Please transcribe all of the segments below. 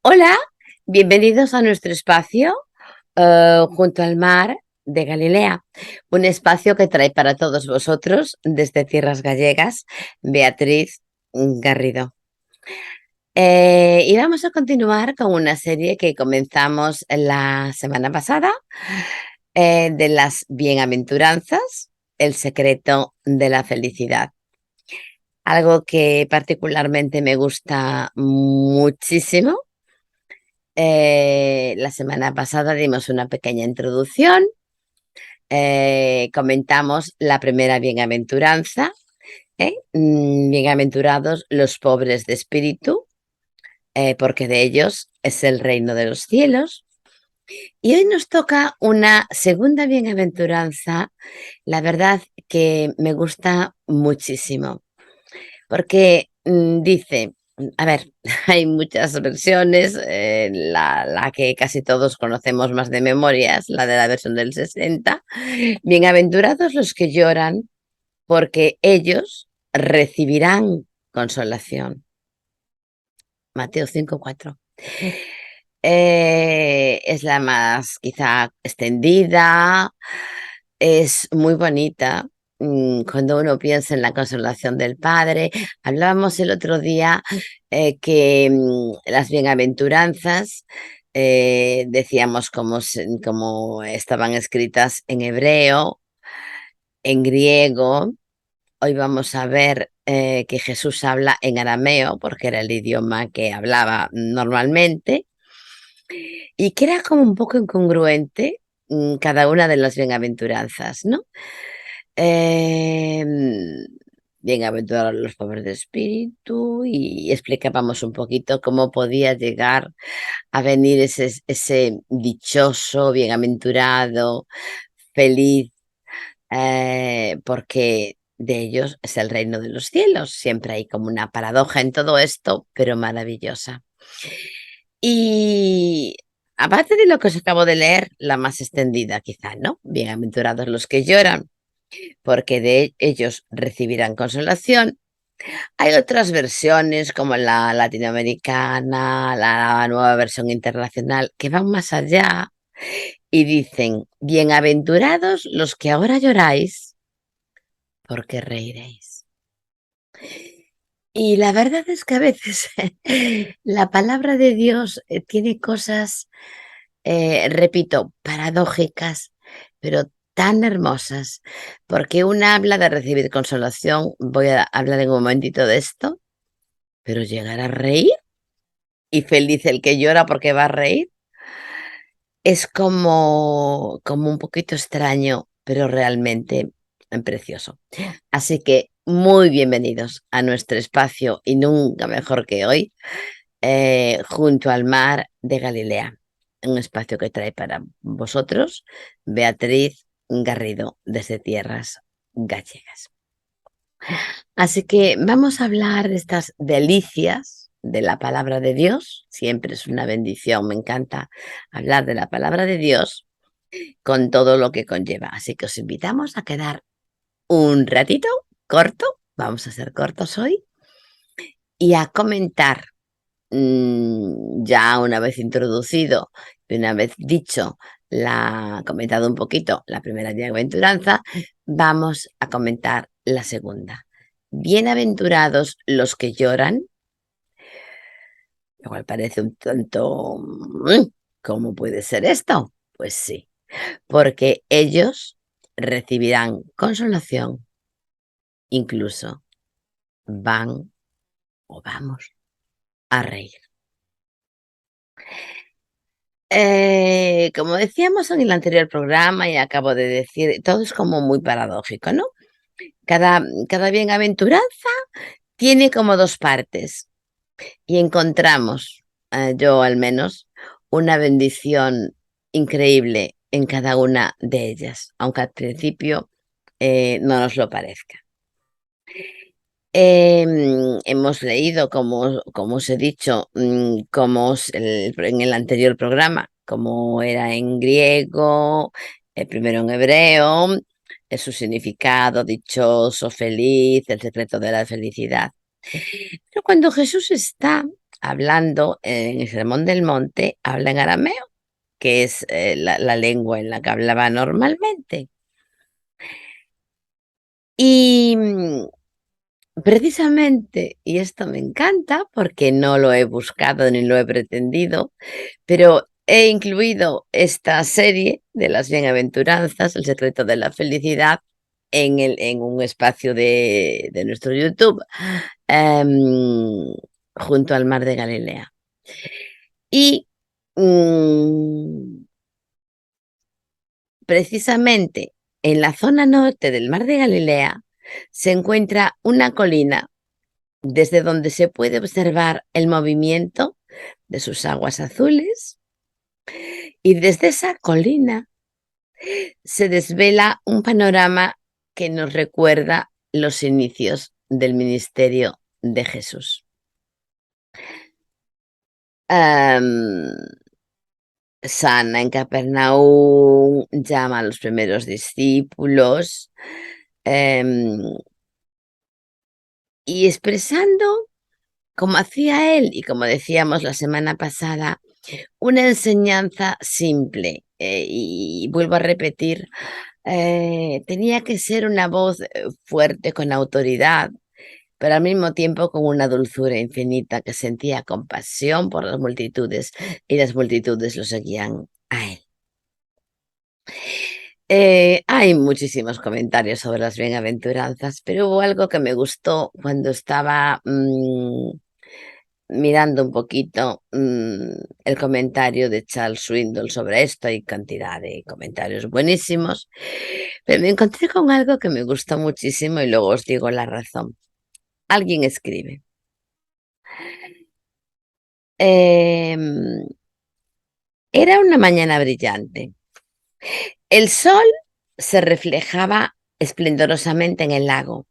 Hola, bienvenidos a nuestro espacio junto al mar de Galilea, un espacio que trae para todos vosotros desde tierras gallegas, Beatriz Garrido. Y vamos a continuar con una serie que comenzamos la semana pasada, de las bienaventuranzas, el secreto de la felicidad. Algo que particularmente me gusta muchísimo. La semana pasada dimos una pequeña introducción, comentamos la primera bienaventuranza, bienaventurados los pobres de espíritu, porque de ellos es el reino de los cielos. Y hoy nos toca una segunda bienaventuranza, la verdad que me gusta muchísimo, porque dice, a ver, hay muchas versiones, la que casi todos conocemos más de memoria es la de la versión del 60. Bienaventurados los que lloran, porque ellos recibirán consolación. Mateo 5:4. Es la más quizá extendida, es muy bonita. Cuando uno piensa en la consolación del Padre, hablábamos el otro día que las bienaventuranzas, decíamos cómo estaban escritas en hebreo, en griego. Hoy vamos a ver que Jesús habla en arameo, porque era el idioma que hablaba normalmente, y que era como un poco incongruente cada una de las bienaventuranzas, ¿no? Em, Bienaventurados los pobres de espíritu, y explicábamos un poquito cómo podía llegar a venir ese dichoso, bienaventurado, feliz, porque de ellos es el reino de los cielos. Siempre hay como una paradoja en todo esto, pero maravillosa. Y aparte de lo que os acabo de leer, la más extendida quizá, ¿no? Bienaventurados los que lloran, porque de ellos recibirán consolación. Hay otras versiones como la latinoamericana, la nueva versión internacional, que van más allá y dicen, bienaventurados los que ahora lloráis, porque reiréis. Y la verdad es que a veces la palabra de Dios tiene cosas, repito, paradójicas, pero tan hermosas, porque una habla de recibir consolación, voy a hablar en un momentito de esto, pero llegar a reír y feliz el que llora porque va a reír, es como un poquito extraño, pero realmente precioso. Así que muy bienvenidos a nuestro espacio y nunca mejor que hoy, junto al mar de Galilea, un espacio que trae para vosotros Beatriz Garrido desde tierras gallegas. Así que vamos a hablar de estas delicias de la palabra de Dios. Siempre es una bendición, me encanta hablar de la palabra de Dios con todo lo que conlleva. Así que os invitamos a quedar un ratito corto, vamos a ser cortos hoy, y a comentar, ya una vez introducido y una vez dicho, comentado un poquito la primera bienaventuranza, vamos a comentar la segunda. Bienaventurados los que lloran, lo cual parece un tanto, ¿cómo puede ser esto? Pues sí, porque ellos recibirán consolación, incluso van o vamos a reír. Como decíamos en el anterior programa y acabo de decir, todo es como muy paradójico, ¿no? Cada bienaventuranza tiene como dos partes y encontramos, yo al menos, una bendición increíble en cada una de ellas, aunque al principio no nos lo parezca. Hemos leído, como os he dicho, en el anterior programa, como era en griego, primero en hebreo, su significado, dichoso, feliz, el secreto de la felicidad. Pero cuando Jesús está hablando en el Sermón del Monte, habla en arameo, que es la lengua en la que hablaba normalmente. Y precisamente, y esto me encanta porque no lo he buscado ni lo he pretendido, pero he incluido esta serie de las bienaventuranzas, El secreto de la felicidad, en un espacio de nuestro YouTube, em, junto al mar de Galilea. Y precisamente en la zona norte del mar de Galilea se encuentra una colina desde donde se puede observar el movimiento de sus aguas azules, y desde esa colina se desvela un panorama que nos recuerda los inicios del ministerio de Jesús. Sana en Capernaum, llama a los primeros discípulos, y expresando, como hacía él y como decíamos la semana pasada, una enseñanza simple. Y vuelvo a repetir, tenía que ser una voz fuerte, con autoridad, pero al mismo tiempo con una dulzura infinita, que sentía compasión por las multitudes y las multitudes lo seguían a él. Hay muchísimos comentarios sobre las bienaventuranzas, pero hubo algo que me gustó cuando estaba mirando un poquito el comentario de Charles Swindoll sobre esto. Hay cantidad de comentarios buenísimos, pero me encontré con algo que me gustó muchísimo y luego os digo la razón. Alguien escribe: era una mañana brillante. El sol se reflejaba esplendorosamente en el lago.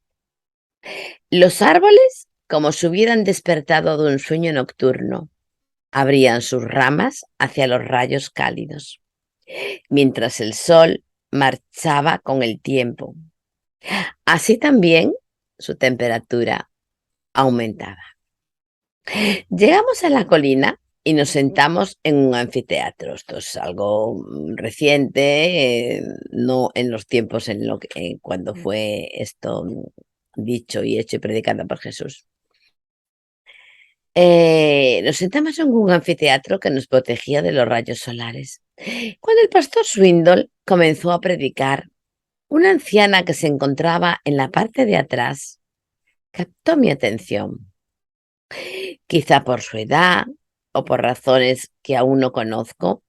Los árboles, como si hubieran despertado de un sueño nocturno, abrían sus ramas hacia los rayos cálidos, mientras el sol marchaba con el tiempo. Así también su temperatura aumentaba. Llegamos a la colina y nos sentamos en un anfiteatro. Esto es algo reciente, no en los tiempos cuando fue esto dicho y hecho y predicado por Jesús. Nos sentamos en un anfiteatro que nos protegía de los rayos solares. Cuando el pastor Swindoll comenzó a predicar, una anciana que se encontraba en la parte de atrás captó mi atención. Quizá por su edad o por razones que aún no conozco,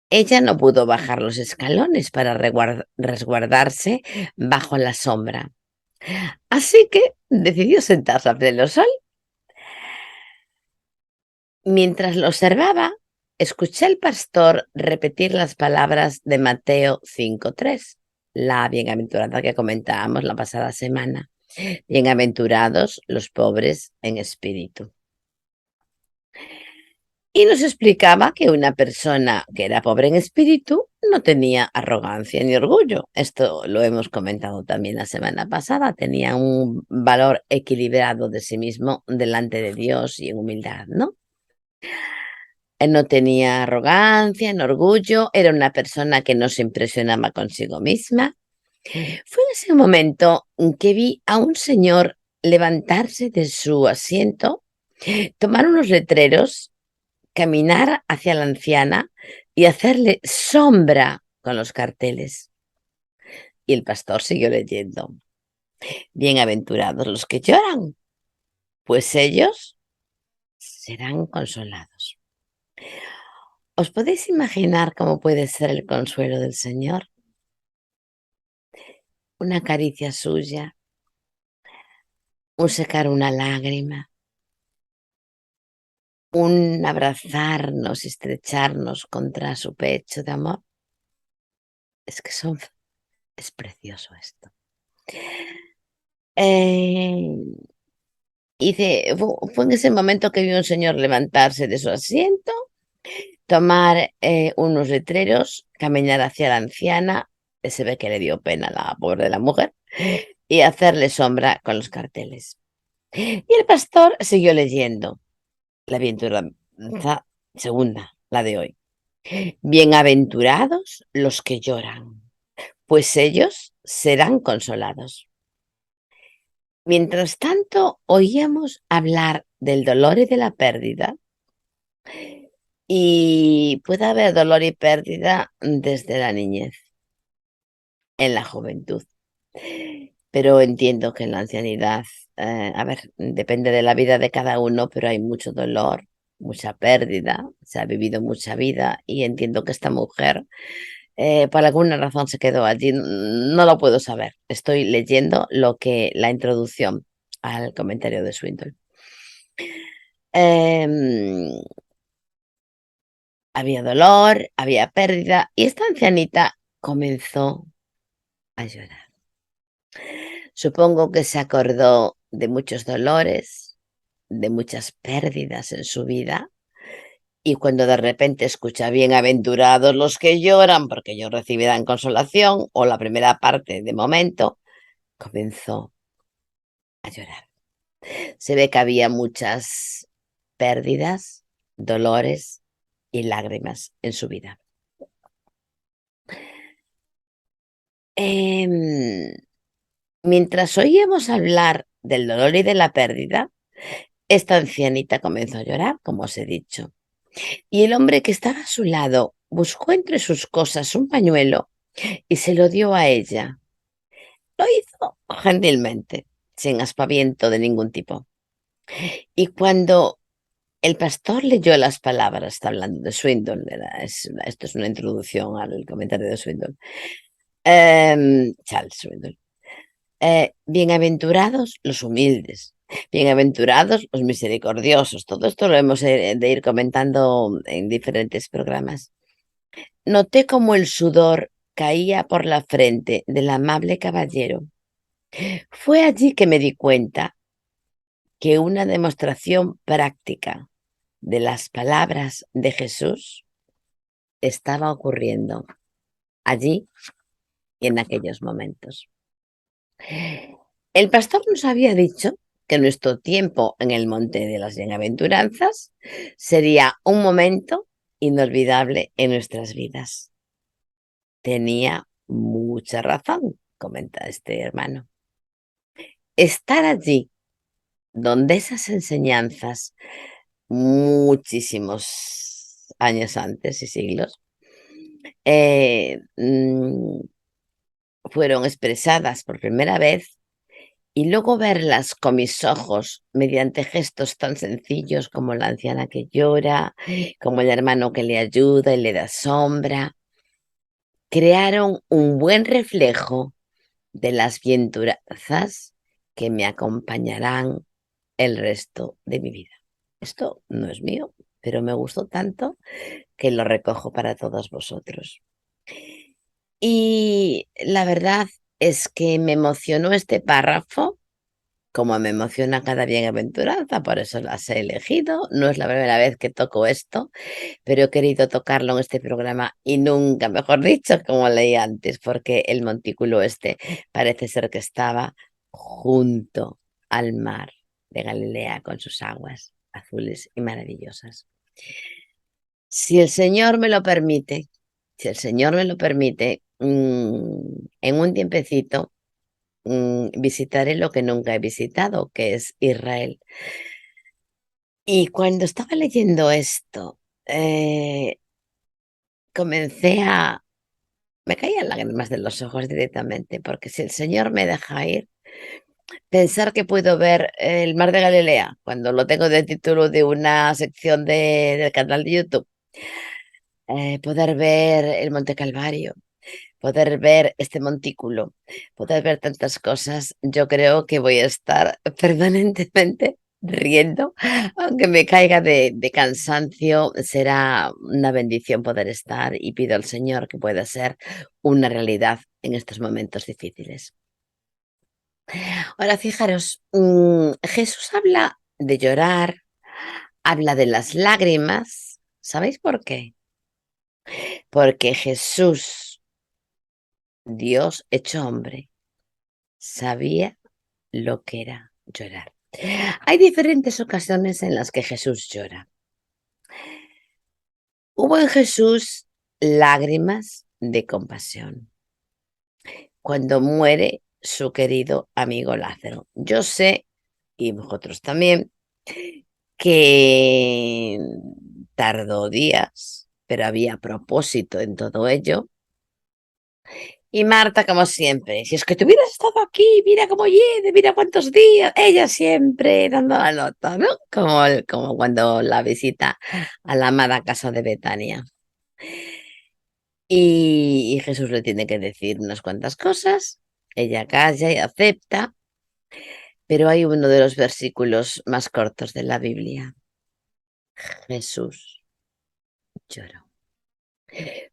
ella no pudo bajar los escalones para resguardarse bajo la sombra. Así que decidió sentarse a pleno sol. Mientras lo observaba, escuché al pastor repetir las palabras de Mateo 5:3, la bienaventuranza que comentábamos la pasada semana. Bienaventurados los pobres en espíritu. Y nos explicaba que una persona que era pobre en espíritu no tenía arrogancia ni orgullo. Esto lo hemos comentado también la semana pasada. Tenía un valor equilibrado de sí mismo delante de Dios y en humildad, ¿no? Él no tenía arrogancia ni orgullo, era una persona que no se impresionaba consigo misma. Fue en ese momento que vi a un señor levantarse de su asiento, tomar unos letreros, caminar hacia la anciana y hacerle sombra con los carteles. Y el pastor siguió leyendo: bienaventurados los que lloran, pues ellos serán consolados. ¿Os podéis imaginar cómo puede ser el consuelo del Señor? Una caricia suya, un secar una lágrima, un abrazarnos y estrecharnos contra su pecho de amor. Es que es precioso esto. Fue en ese momento que vi a un señor levantarse de su asiento, tomar unos letreros, caminar hacia la anciana, se ve que le dio pena a la pobre de la mujer, y hacerle sombra con los carteles. Y el pastor siguió leyendo la bienaventuranza segunda, la de hoy. Bienaventurados los que lloran, pues ellos serán consolados. Mientras tanto, oíamos hablar del dolor y de la pérdida. Y puede haber dolor y pérdida desde la niñez, en la juventud. Pero entiendo que en la ancianidad, a ver, depende de la vida de cada uno, pero hay mucho dolor, mucha pérdida, se ha vivido mucha vida y entiendo que esta mujer, por alguna razón se quedó allí. No lo puedo saber. Estoy leyendo la introducción al comentario de Swinton. Em, Había dolor, había pérdida y esta ancianita comenzó a llorar. Supongo que se acordó de muchos dolores, de muchas pérdidas en su vida y cuando de repente escucha bienaventurados los que lloran porque ellos recibirán consolación o la primera parte de momento, comenzó a llorar. Se ve que había muchas pérdidas, dolores y lágrimas en su vida. Em, Mientras oíamos hablar del dolor y de la pérdida, esta ancianita comenzó a llorar, como os he dicho, y el hombre que estaba a su lado buscó entre sus cosas un pañuelo y se lo dio a ella. Lo hizo gentilmente, sin aspaviento de ningún tipo. Y cuando el pastor leyó las palabras, está hablando de Swinton, esto es una introducción al comentario de Swinton, Charles Swinton. Bienaventurados los humildes, bienaventurados los misericordiosos. Todo esto lo hemos de ir comentando en diferentes programas. Noté como el sudor caía por la frente del amable caballero. Fue allí que me di cuenta que una demostración práctica de las palabras de Jesús estaba ocurriendo allí y en aquellos momentos. El pastor nos había dicho que nuestro tiempo en el Monte de las Bienaventuranzas sería un momento inolvidable en nuestras vidas. Tenía mucha razón, comenta este hermano. Estar allí donde esas enseñanzas, muchísimos años antes y siglos, fueron expresadas por primera vez y luego verlas con mis ojos mediante gestos tan sencillos como la anciana que llora, como el hermano que le ayuda y le da sombra, crearon un buen reflejo de las bienaventuranzas que me acompañarán el resto de mi vida. Esto no es mío, pero me gustó tanto que lo recojo para todos vosotros. Y la verdad es que me emocionó este párrafo, como me emociona cada bienaventuranza, por eso las he elegido. No es la primera vez que toco esto, pero he querido tocarlo en este programa y nunca, mejor dicho, como leí antes, porque el montículo este parece ser que estaba junto al mar de Galilea con sus aguas azules y maravillosas. Si el Señor me lo permite, si el Señor me lo permite, en un tiempecito visitaré lo que nunca he visitado, que es Israel. Y cuando estaba leyendo esto, comencé a... Me caían lágrimas de los ojos directamente, porque si el Señor me deja ir, pensar que puedo ver el mar de Galilea, cuando lo tengo de título de una sección del canal de YouTube, poder ver el Monte Calvario, poder ver este montículo, poder ver tantas cosas, yo creo que voy a estar permanentemente riendo, aunque me caiga de cansancio, será una bendición poder estar y pido al Señor que pueda ser una realidad en estos momentos difíciles. Ahora fijaros, Jesús habla de llorar, habla de las lágrimas. ¿Sabéis por qué? Porque Jesús, Dios hecho hombre, sabía lo que era llorar. Hay diferentes ocasiones en las que Jesús llora. Hubo en Jesús lágrimas de compasión cuando muere su querido amigo Lázaro. Yo sé, y vosotros también, que tardó días, pero había propósito en todo ello. Y Marta, como siempre, si es que tú hubieras estado aquí, mira cómo lleve, mira cuántos días, ella siempre dando la nota, ¿no? Como cuando la visita a la amada casa de Betania. Y Jesús le tiene que decir unas cuantas cosas, ella calla y acepta, pero hay uno de los versículos más cortos de la Biblia. Jesús lloró.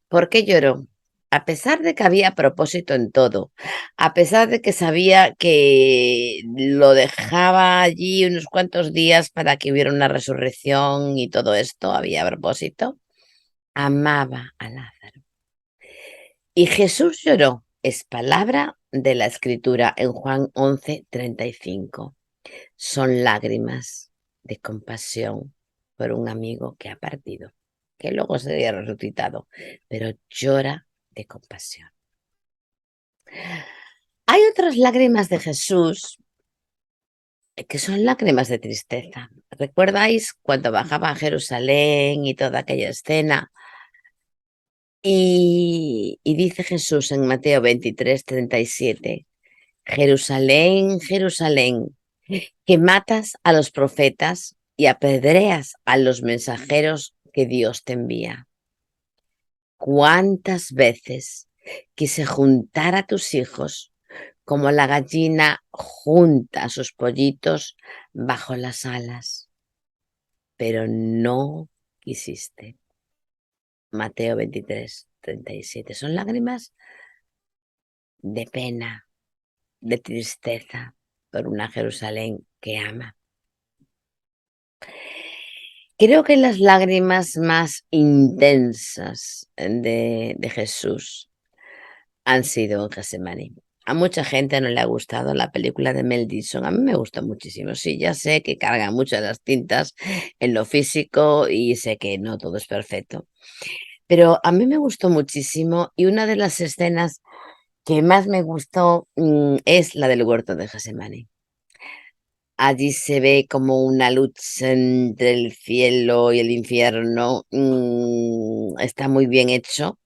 ¿Por qué lloró? A pesar de que había propósito en todo, a pesar de que sabía que lo dejaba allí unos cuantos días para que hubiera una resurrección y todo esto, había propósito, amaba a Lázaro. Y Jesús lloró, es palabra de la Escritura en Juan 11:35. Son lágrimas de compasión por un amigo que ha partido, que luego sería resucitado, pero llora de compasión. Hay otras lágrimas de Jesús que son lágrimas de tristeza. ¿Recordáis cuando bajaba a Jerusalén y toda aquella escena? Y dice Jesús en Mateo 23:37, Jerusalén, Jerusalén, que matas a los profetas y apedreas a los mensajeros que Dios te envía. ¿Cuántas veces quise juntar a tus hijos como la gallina junta a sus pollitos bajo las alas? Pero no quisiste. Mateo 23:37. Son lágrimas de pena, de tristeza por una Jerusalén que ama. Creo que las lágrimas más intensas de Jesús han sido en Getsemaní. A mucha gente no le ha gustado la película de Mel Gibson. A mí me gustó muchísimo. Sí, ya sé que carga mucho de las tintas en lo físico y sé que no todo es perfecto. Pero a mí me gustó muchísimo y una de las escenas que más me gustó es la del huerto de Getsemaní. Allí se ve como una lucha entre el cielo y el infierno. Está muy bien hecho.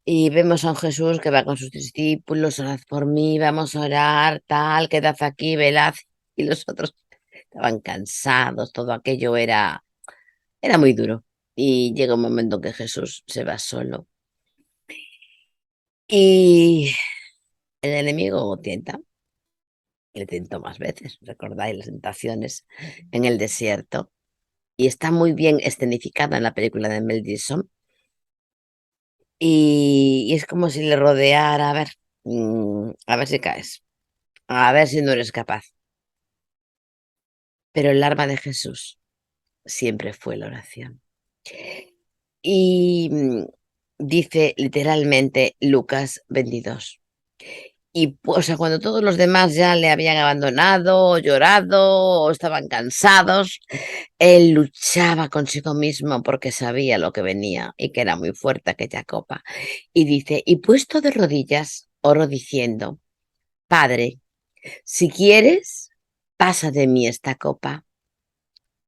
Y vemos a un Jesús que va con sus discípulos, orad por mí, vamos a orar, tal, quedad aquí, velad. Y los otros estaban cansados, todo aquello era muy duro. Y llega un momento en que Jesús se va solo. Y el enemigo tienta, le tentó más veces, recordáis las tentaciones en el desierto. Y está muy bien escenificada en la película de Mel Gibson. Y es como si le rodeara, a ver si caes, a ver si no eres capaz. Pero el arma de Jesús siempre fue la oración. Y dice literalmente Lucas 22. Y o sea, cuando todos los demás ya le habían abandonado, o llorado, o estaban cansados, él luchaba consigo mismo porque sabía lo que venía y que era muy fuerte aquella copa. Y dice, y puesto de rodillas, oro diciendo, Padre, si quieres, pasa de mí esta copa,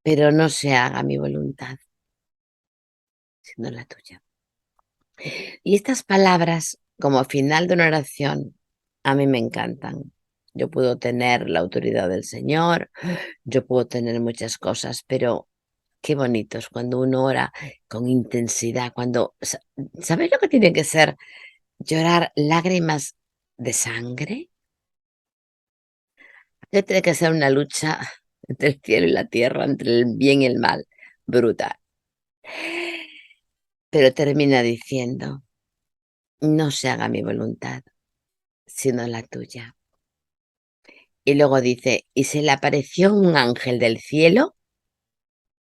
pero no se haga mi voluntad, sino la tuya. Y estas palabras, como final de una oración, a mí me encantan. Yo puedo tener la autoridad del Señor, yo puedo tener muchas cosas, pero qué bonito es cuando uno ora con intensidad, ¿sabes lo que tiene que ser llorar lágrimas de sangre? Tiene que ser una lucha entre el cielo y la tierra, entre el bien y el mal, brutal. Pero termina diciendo, no se haga mi voluntad, sino la tuya. Y luego dice, y se le apareció un ángel del cielo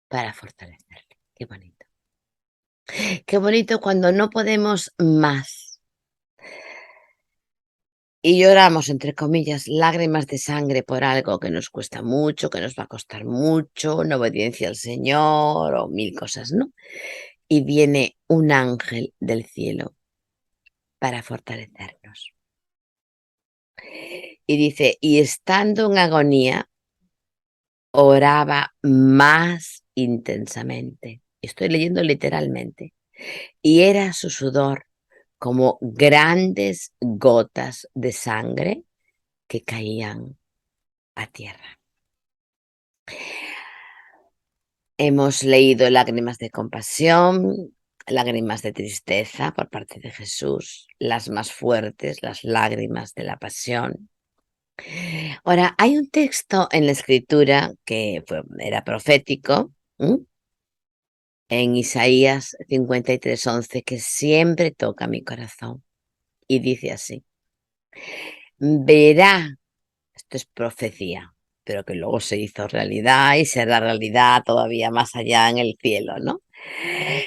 para fortalecerle. Qué bonito. Qué bonito cuando no podemos más. y lloramos, entre comillas, lágrimas de sangre por algo que nos cuesta mucho, que nos va a costar mucho, una obediencia al Señor o mil cosas, ¿no? Y viene un ángel del cielo para fortalecernos. Y dice, y estando en agonía, oraba más intensamente. Estoy leyendo literalmente. Y era su sudor como grandes gotas de sangre que caían a tierra. Hemos leído lágrimas de compasión, lágrimas de tristeza por parte de Jesús, las más fuertes, las lágrimas de la pasión. Ahora, hay un texto en la Escritura que era profético, en Isaías 53:11, que siempre toca mi corazón y dice así: verá, esto es profecía, pero que luego se hizo realidad y será realidad todavía más allá en el cielo, ¿no?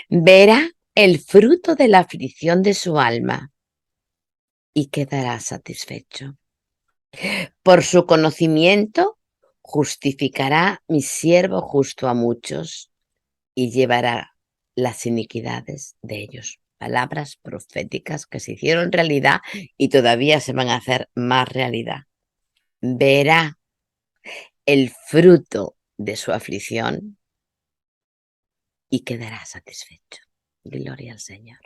Verá el fruto de la aflicción de su alma y quedará satisfecho. Por su conocimiento justificará mi siervo justo a muchos y llevará las iniquidades de ellos. Palabras proféticas que se hicieron realidad y todavía se van a hacer más realidad. Verá el fruto de su aflicción y quedará satisfecho. Gloria al Señor.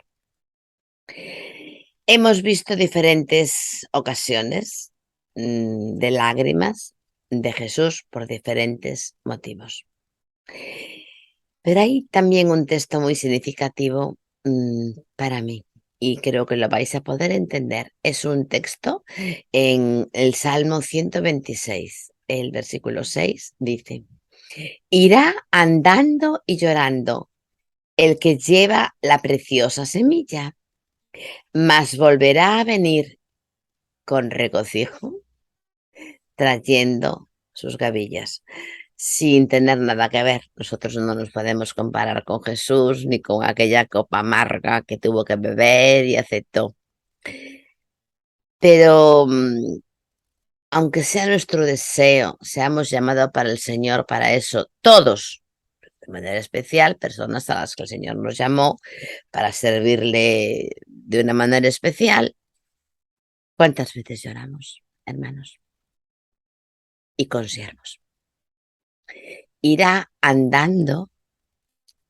Hemos visto diferentes ocasiones de lágrimas de Jesús por diferentes motivos. Pero hay también un texto muy significativo para mí y creo que lo vais a poder entender. Es un texto en el Salmo 126, el versículo 6 dice: irá andando y llorando el que lleva la preciosa semilla, mas volverá a venir con regocijo trayendo sus gavillas. Sin tener nada que ver. Nosotros no nos podemos comparar con Jesús ni con aquella copa amarga que tuvo que beber y aceptó. Pero aunque sea nuestro deseo, seamos llamados para el Señor para eso, todos, de manera especial, personas a las que el Señor nos llamó para servirle de una manera especial. ¿Cuántas veces lloramos, hermanos? Y consiervos. Irá andando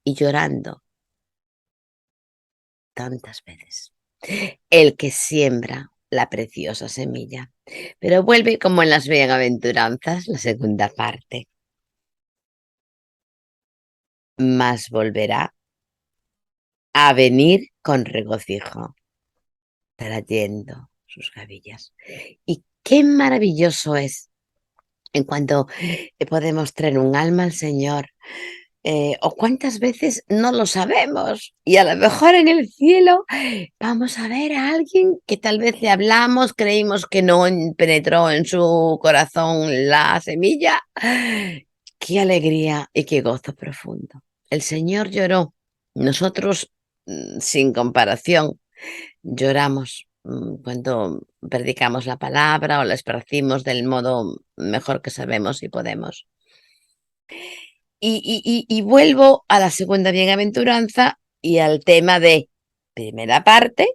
y llorando tantas veces el que siembra la preciosa semilla. Pero vuelve como en las bienaventuranzas, la segunda parte. Mas volverá a venir con regocijo, trayendo sus gavillas. Y qué maravilloso es en cuanto podemos traer un alma al Señor. O cuántas veces no lo sabemos y a lo mejor en el cielo vamos a ver a alguien que tal vez le hablamos, creímos que no penetró en su corazón la semilla. Qué alegría y qué gozo profundo. El Señor lloró, nosotros sin comparación lloramos cuando predicamos la palabra o la esparcimos del modo mejor que sabemos y podemos. Y vuelvo a la segunda bienaventuranza y al tema de primera parte,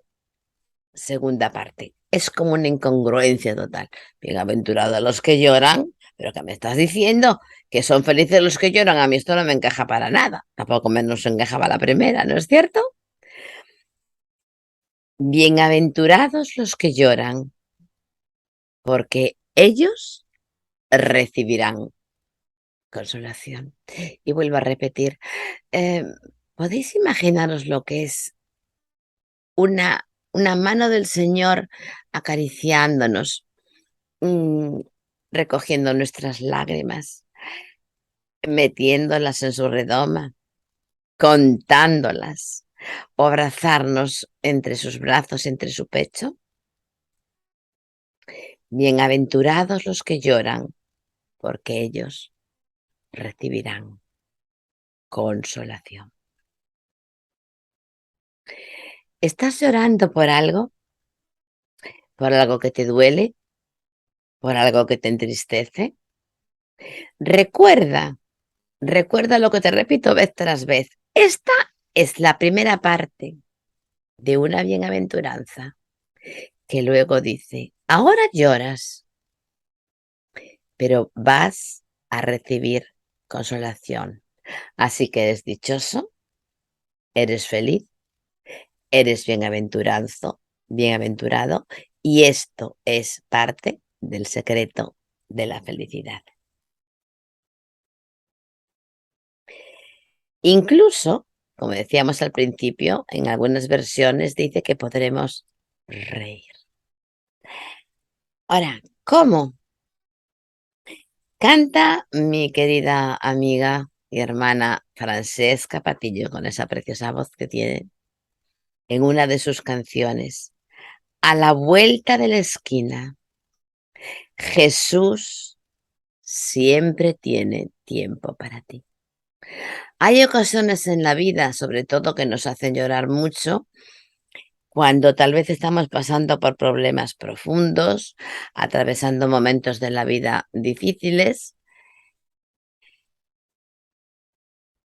segunda parte. Es como una incongruencia total. Bienaventurados los que lloran, pero ¿qué me estás diciendo? Que son felices los que lloran. A mí esto no me encaja para nada. Tampoco menos encajaba la primera, ¿no es cierto? Bienaventurados los que lloran, porque ellos recibirán consolación. Y vuelvo a repetir, eh, ¿podéis imaginaros lo que es una mano del Señor acariciándonos, recogiendo nuestras lágrimas, metiéndolas en su redoma, contándolas, o abrazarnos entre sus brazos, entre su pecho? Bienaventurados los que lloran, porque ellos recibirán consolación. ¿Estás llorando por algo? por algo que te duele, por algo que te entristece. Recuerda, recuerda lo que te repito vez tras vez. Esta es la primera parte de una bienaventuranza que luego dice, ahora lloras, pero vas a recibir consolación. Así que eres dichoso, eres feliz, eres bienaventurado, y esto es parte del secreto de la felicidad. Incluso, como decíamos al principio, en algunas versiones dice que podremos reír. Ahora, ¿cómo? Canta mi querida amiga y hermana Francesca Patillo, con esa preciosa voz que tiene, en una de sus canciones. A la vuelta de la esquina, Jesús siempre tiene tiempo para ti. Hay ocasiones en la vida, sobre todo, que nos hacen llorar mucho, cuando tal vez estamos pasando por problemas profundos, atravesando momentos de la vida difíciles,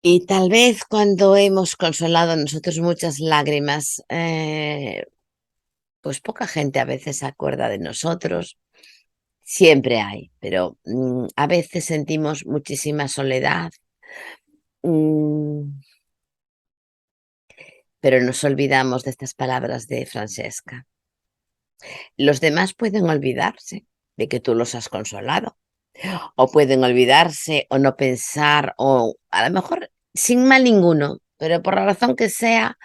y tal vez cuando hemos consolado nosotros muchas lágrimas, pues poca gente a veces se acuerda de nosotros. Siempre hay, pero a veces sentimos muchísima soledad, mm, pero nos olvidamos de estas palabras de Francesca. Los demás pueden olvidarse de que tú los has consolado, o pueden olvidarse o no pensar, o a lo mejor sin mal ninguno, pero por la razón que sea,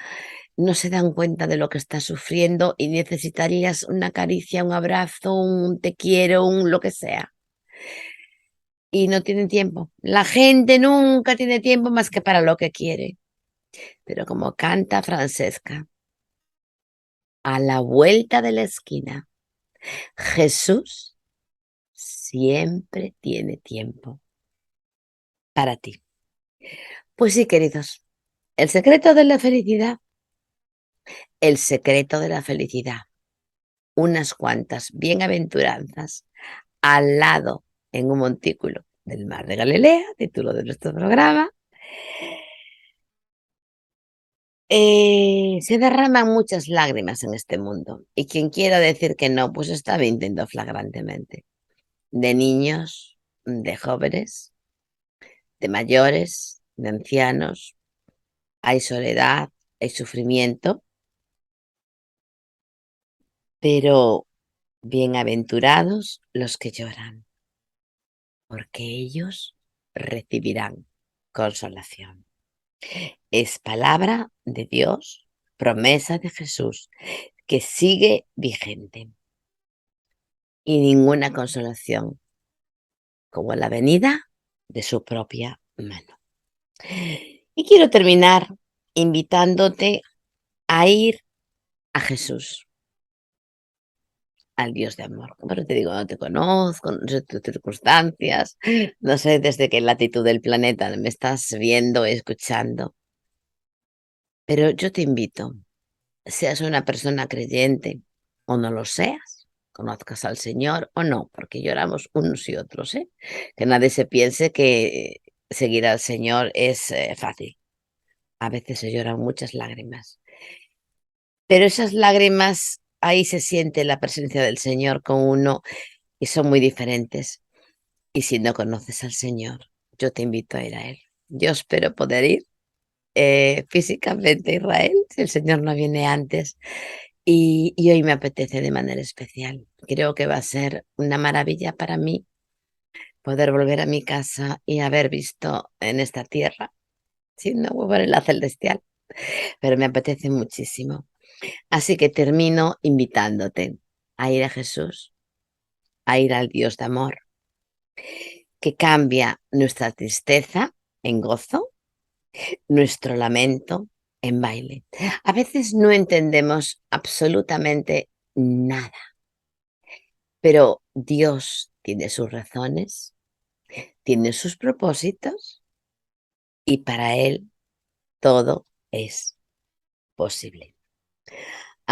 no se dan cuenta de lo que estás sufriendo y necesitarías una caricia, un abrazo, un te quiero, un lo que sea. Y no tienen tiempo. La gente nunca tiene tiempo más que para lo que quiere. Pero como canta Francesca, a la vuelta de la esquina, Jesús siempre tiene tiempo para ti. Pues sí, queridos, el secreto de la felicidad, el secreto de la felicidad, unas cuantas bienaventuranzas al lado en un montículo del mar de Galilea, título de nuestro programa. Se derraman muchas lágrimas en este mundo, y quien quiera decir que no, pues está mintiendo flagrantemente. De niños, de jóvenes, de mayores, de ancianos, hay soledad, hay sufrimiento, pero bienaventurados los que lloran, porque ellos recibirán consolación. Es palabra de Dios, promesa de Jesús, que sigue vigente. Y ninguna consolación como la venida de su propia mano. Y quiero terminar invitándote a ir a Jesús, al Dios de amor. Pero te digo, no te conozco, no sé tus circunstancias, no sé desde qué latitud del planeta me estás viendo, escuchando. Pero yo te invito, seas una persona creyente o no lo seas, conozcas al Señor o no, porque lloramos unos y otros, ¿eh? Que nadie se piense que seguir al Señor es fácil. A veces se lloran muchas lágrimas, pero esas lágrimas, ahí se siente la presencia del Señor con uno, y son muy diferentes. Y si no conoces al Señor, yo te invito a ir a Él. Yo espero poder ir físicamente a Israel, si el Señor no viene antes. Y hoy me apetece de manera especial. Creo que va a ser una maravilla para mí poder volver a mi casa y haber visto en esta tierra, si no vuelvo en la celestial, pero me apetece muchísimo. Así que termino invitándote a ir a Jesús, a ir al Dios de amor, que cambia nuestra tristeza en gozo, nuestro lamento en baile. A veces no entendemos absolutamente nada, pero Dios tiene sus razones, tiene sus propósitos, y para Él todo es posible.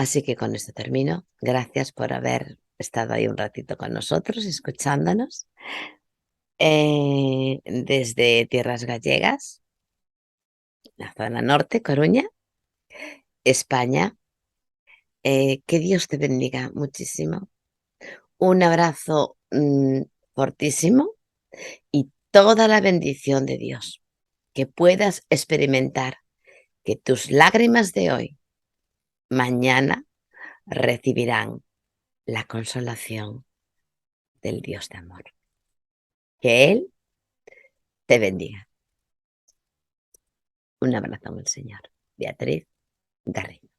Así que con esto termino. Gracias por haber estado ahí un ratito con nosotros, escuchándonos. Desde Tierras Gallegas, la zona norte, Coruña, España. Que Dios te bendiga muchísimo. Un abrazo fortísimo y toda la bendición de Dios. Que puedas experimentar que tus lágrimas de hoy, mañana, recibirán la consolación del Dios de amor. Que Él te bendiga. Un abrazo al Señor. Beatriz Garri.